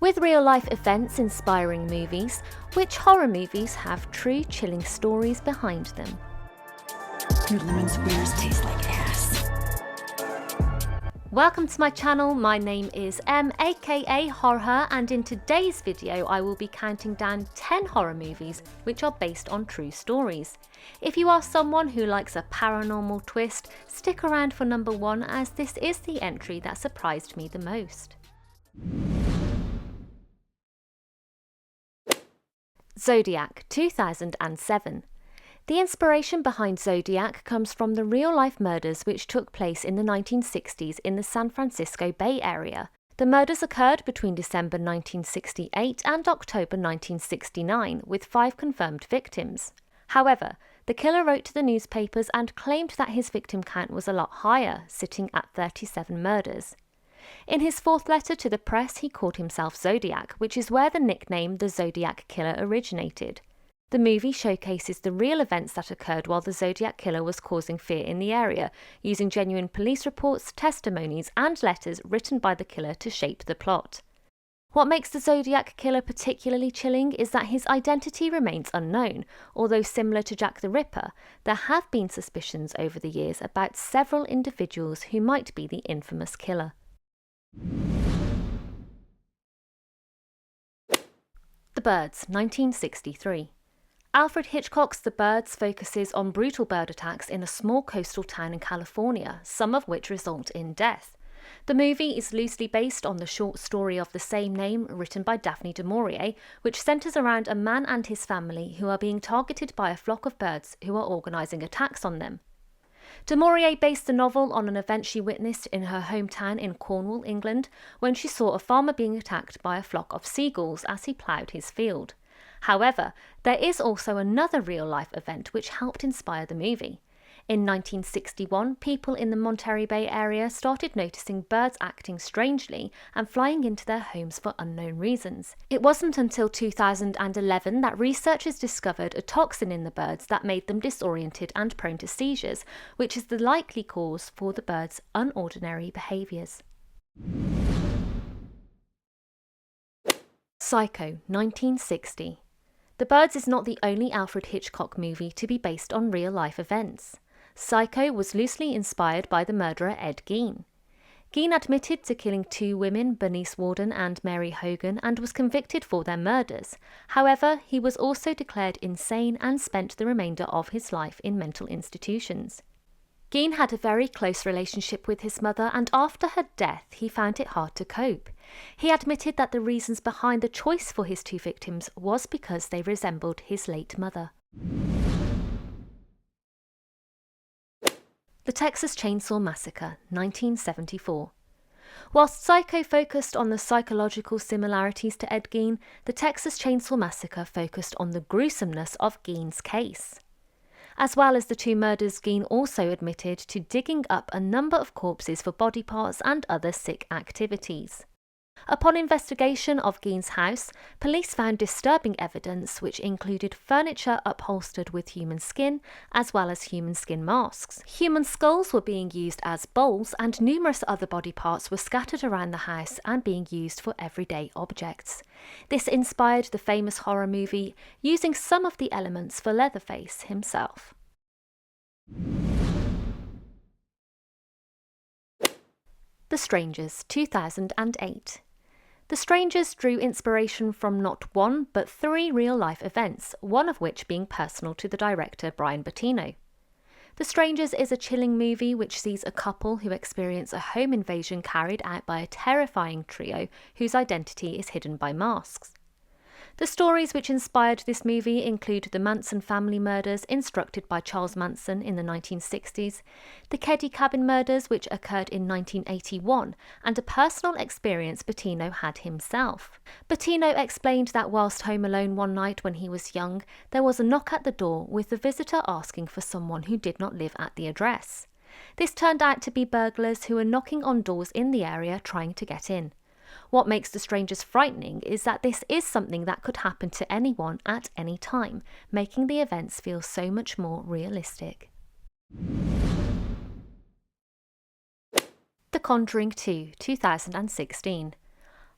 With real-life events inspiring movies, which horror movies have true chilling stories behind them? Your lemon squares taste like ass. Welcome to my channel, my name is Em, aka Horror, and in today's video I will be counting down 10 horror movies which are based on true stories. If you are someone who likes a paranormal twist, stick around for number 1 as this is the entry that surprised me the most. Zodiac, 2007. The inspiration behind Zodiac comes from the real-life murders which took place in the 1960s in the San Francisco Bay Area. The murders occurred between December 1968 and October 1969, with 5 confirmed victims. However, the killer wrote to the newspapers and claimed that his victim count was a lot higher, sitting at 37 murders. In his 4th letter to the press, he called himself Zodiac, which is where the nickname the Zodiac Killer originated. The movie showcases the real events that occurred while the Zodiac Killer was causing fear in the area, using genuine police reports, testimonies, and letters written by the killer to shape the plot. What makes the Zodiac Killer particularly chilling is that his identity remains unknown. Although similar to Jack the Ripper, there have been suspicions over the years about several individuals who might be the infamous killer. The Birds, 1963. Alfred Hitchcock's The Birds focuses on brutal bird attacks in a small coastal town in California, some of which result in death. The movie is loosely based on the short story of the same name written by Daphne du Maurier, which centres around a man and his family who are being targeted by a flock of birds who are organising attacks on them. Du Maurier based the novel on an event she witnessed in her hometown in Cornwall, England, when she saw a farmer being attacked by a flock of seagulls as he ploughed his field. However, there is also another real-life event which helped inspire the movie. In 1961, people in the Monterey Bay area started noticing birds acting strangely and flying into their homes for unknown reasons. It wasn't until 2011 that researchers discovered a toxin in the birds that made them disoriented and prone to seizures, which is the likely cause for the birds' unordinary behaviours. Psycho, 1960. The Birds is not the only Alfred Hitchcock movie to be based on real-life events. Psycho was loosely inspired by the murderer Ed Gein. Gein admitted to killing 2 women, Bernice Worden and Mary Hogan, and was convicted for their murders. However, he was also declared insane and spent the remainder of his life in mental institutions. Gein had a very close relationship with his mother, and after her death he found it hard to cope. He admitted that the reasons behind the choice for his 2 victims was because they resembled his late mother. The Texas Chainsaw Massacre, 1974. Whilst Psycho focused on the psychological similarities to Ed Gein, the Texas Chainsaw Massacre focused on the gruesomeness of Gein's case. As well as the 2 murders, Gein also admitted to digging up a number of corpses for body parts and other sick activities. Upon investigation of Gein's house, police found disturbing evidence which included furniture upholstered with human skin, as well as human skin masks. Human skulls were being used as bowls, and numerous other body parts were scattered around the house and being used for everyday objects. This inspired the famous horror movie, using some of the elements for Leatherface himself. The Strangers, 2008. The Strangers drew inspiration from not 1 but 3 real-life events, one of which being personal to the director Brian Bottino. The Strangers is a chilling movie which sees a couple who experience a home invasion carried out by a terrifying trio whose identity is hidden by masks. The stories which inspired this movie include the Manson family murders instructed by Charles Manson in the 1960s, the Keddy cabin murders which occurred in 1981, and a personal experience Bottino had himself. Bottino explained that whilst home alone one night when he was young, there was a knock at the door with the visitor asking for someone who did not live at the address. This turned out to be burglars who were knocking on doors in the area trying to get in. What makes The Strangers frightening is that this is something that could happen to anyone at any time, making the events feel so much more realistic. The Conjuring 2, 2016.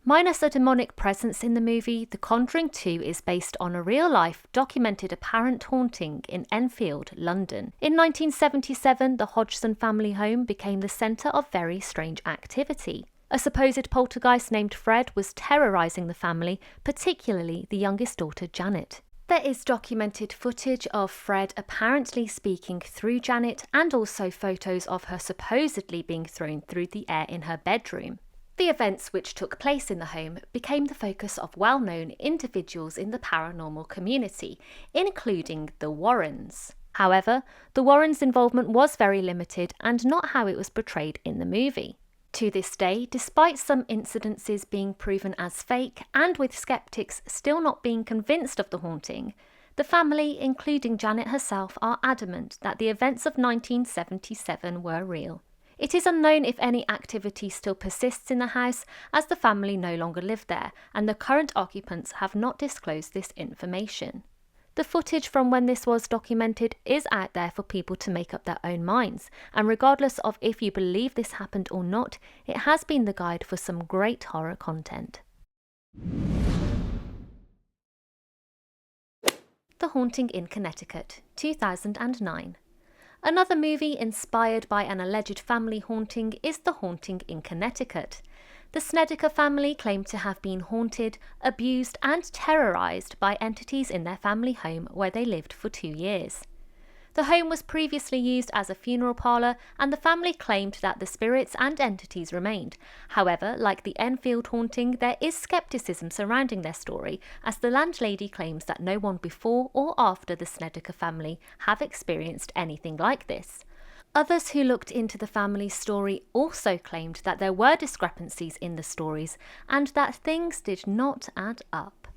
Minus a demonic presence in the movie, The Conjuring 2 is based on a real-life, documented apparent haunting in Enfield, London. In 1977, the Hodgson family home became the centre of very strange activity. A supposed poltergeist named Fred was terrorising the family, particularly the youngest daughter, Janet. There is documented footage of Fred apparently speaking through Janet and also photos of her supposedly being thrown through the air in her bedroom. The events which took place in the home became the focus of well-known individuals in the paranormal community, including the Warrens. However, the Warrens' involvement was very limited and not how it was portrayed in the movie. To this day, despite some incidences being proven as fake and with skeptics still not being convinced of the haunting, the family, including Janet herself, are adamant that the events of 1977 were real. It is unknown if any activity still persists in the house, as the family no longer live there, and the current occupants have not disclosed this information. The footage from when this was documented is out there for people to make up their own minds, and regardless of if you believe this happened or not, it has been the guide for some great horror content. The Haunting in Connecticut, 2009. Another movie inspired by an alleged family haunting is The Haunting in Connecticut. The Snedeker family claimed to have been haunted, abused and terrorised by entities in their family home where they lived for 2 years. The home was previously used as a funeral parlour and the family claimed that the spirits and entities remained. However, like the Enfield haunting, there is scepticism surrounding their story, as the landlady claims that no one before or after the Snedeker family have experienced anything like this. Others who looked into the family's story also claimed that there were discrepancies in the stories and that things did not add up.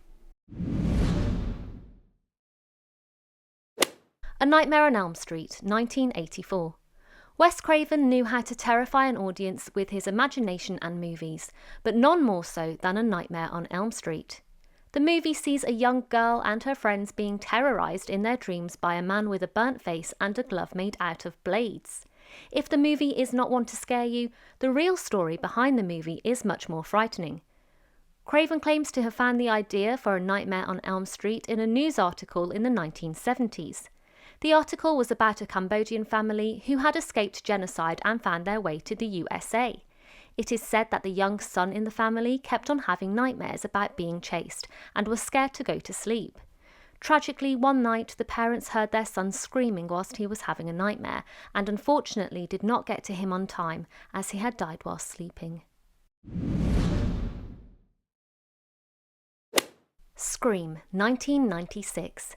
A Nightmare on Elm Street, 1984. Wes Craven knew how to terrify an audience with his imagination and movies, but none more so than A Nightmare on Elm Street. The movie sees a young girl and her friends being terrorised in their dreams by a man with a burnt face and a glove made out of blades. If the movie is not one to scare you, the real story behind the movie is much more frightening. Craven claims to have found the idea for A Nightmare on Elm Street in a news article in the 1970s. The article was about a Cambodian family who had escaped genocide and found their way to the USA. It is said that the young son in the family kept on having nightmares about being chased and was scared to go to sleep. Tragically, one night the parents heard their son screaming whilst he was having a nightmare and unfortunately did not get to him on time as he had died while sleeping. Scream, 1996.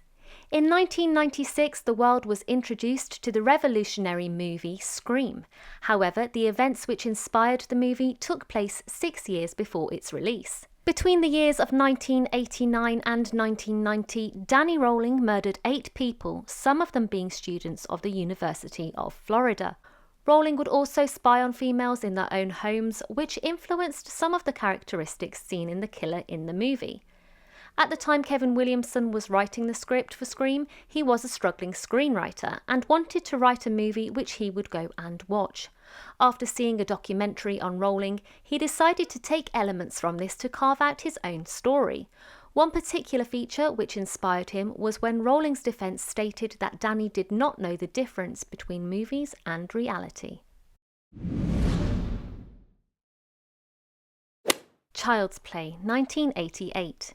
In 1996, the world was introduced to the revolutionary movie Scream. However, the events which inspired the movie took place 6 years before its release. Between the years of 1989 and 1990, Danny Rowling murdered 8 people, some of them being students of the University of Florida. Rowling would also spy on females in their own homes, which influenced some of the characteristics seen in the killer in the movie. At the time Kevin Williamson was writing the script for Scream, he was a struggling screenwriter and wanted to write a movie which he would go and watch. After seeing a documentary on Rowling, he decided to take elements from this to carve out his own story. One particular feature which inspired him was when Rowling's defence stated that Danny did not know the difference between movies and reality. Child's Play, 1988.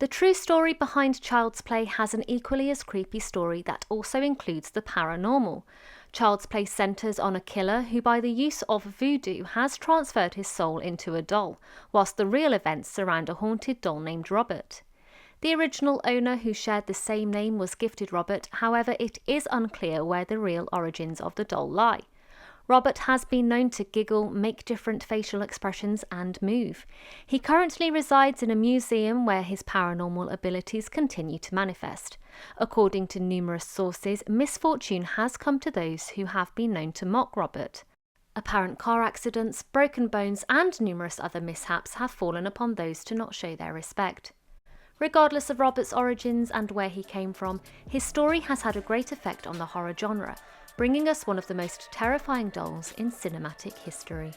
The true story behind Child's Play has an equally as creepy story that also includes the paranormal. Child's Play centres on a killer who by the use of voodoo has transferred his soul into a doll, whilst the real events surround a haunted doll named Robert. The original owner who shared the same name was gifted Robert, however it is unclear where the real origins of the doll lie. Robert has been known to giggle, make different facial expressions and move. He currently resides in a museum where his paranormal abilities continue to manifest. According to numerous sources, misfortune has come to those who have been known to mock Robert. Apparent car accidents, broken bones and numerous other mishaps have fallen upon those to not show their respect. Regardless of Robert's origins and where he came from, his story has had a great effect on the horror genre, bringing us one of the most terrifying dolls in cinematic history.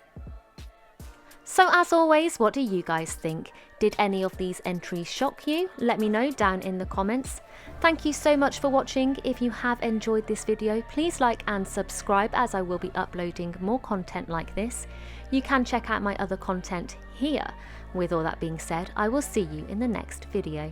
So as always, what do you guys think? Did any of these entries shock you? Let me know down in the comments. Thank you so much for watching. If you have enjoyed this video, please like and subscribe, as I will be uploading more content like this. You can check out my other content here. With all that being said, I will see you in the next video.